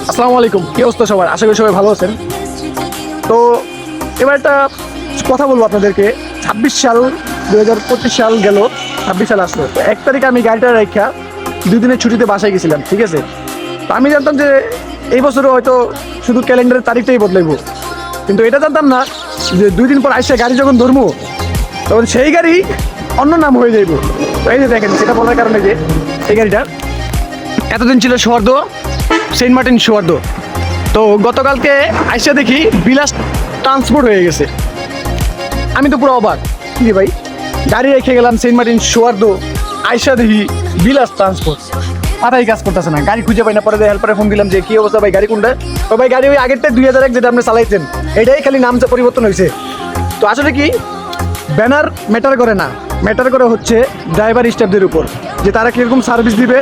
আসসালামু আলাইকুম, কি অবস্থা সবার? আশা করি সবাই ভালো আছেন। তো এবার একটা কথা বলবো আপনাদেরকে। 26 সাল 2025 সাল গেল, 26 সাল আসলো। তো 1 তারিখে আমি গাড়িটা রেখা 2 দিনের ছুটিতে বাসায় গেছিলাম, ঠিক আছে? তো আমি জানতাম যে এই বছরও হয়তো শুধু ক্যালেন্ডারের তারিখটাই বদলাইব, কিন্তু এটা জানতাম না যে 2 দিন পর আইসা গাড়ি যখন ধরবো তখন সেই গাড়ি অন্য নাম হয়ে যাইব। তো এই যে দেখেন, সেটা বলার কারণে যে এই গাড়িটা এতদিন ছিল সোয়ার্দ, সেন্ট মার্টিন সোয়ার্দ। তো গতকালকে আইসা দেখি বিলাস ট্রান্সপোর্ট হয়ে গেছে। আমি তো পুরো অবাক, কি রে ভাই, গাড়ি রেখে গেলাম সেন্ট মার্টিন সোয়ার্দ, আইসা দেখি বিলাস ট্রান্সপোর্ট। মাথায় কাজ করতেছে না, গাড়ি খুঁজে পাই না। পরে হেল্পারে ফোন দিলাম যে কি অবস্থা ভাই, গাড়ি কোনটা? তো ভাই গাড়ি ওই আগেরটাই 2001 যেটা আপনি চালাইছেন, এটাই খালি নামটা পরিবর্তন হয়েছে। তো আসলে কি, ব্যানার ম্যাটার করে না, ম্যাটার করে হচ্ছে ড্রাইভার স্টাফদের উপর, যে তারা কীরকম সার্ভিস দিবে।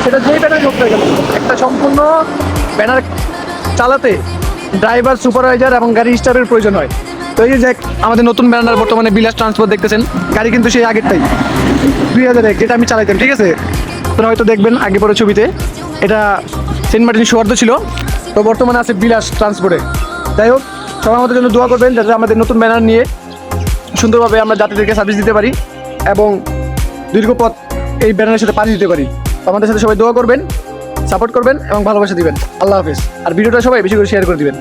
সেটা যেই ব্যানারই হোক না কেন, একটা সম্পূর্ণ ব্যানার চালাতে ড্রাইভার, সুপারভাইজার এবং গাড়ি স্টাফের প্রয়োজন হয়। তো এই যে আমাদের নতুন ব্যানার বর্তমানে বিলাস ট্রান্সপোর্ট দেখতেছেন, গাড়ি কিন্তু সেই আগেরটাই 2001 যেটা আমি চালাইতাম, ঠিক আছে? আপনারা হয়তো দেখবেন আগে পরে ছবিতে, এটা সেন্ট মার্টিন সোয়ার্দ ছিল, তো বর্তমানে আছে বিলাস ট্রান্সপোর্টে। যাই হোক, সবাই আমাদের জন্য দোয়া করবেন যাতে আমাদের নতুন ব্যানার নিয়ে সুন্দরভাবে আমরা যাত্রীদেরকে সার্ভিস দিতে পারি এবং দীর্ঘ পথ এই ব্যানারের সাথে পাড়ি দিতে পারি। আমাদের সাথে সবাই দোয়া করবেন, সাপোর্ট করবেন এবং ভালোবাসা দিবেন। আল্লাহ হাফেজ। আর ভিডিওটা সবাই বেশি করে শেয়ার করে দিবেন।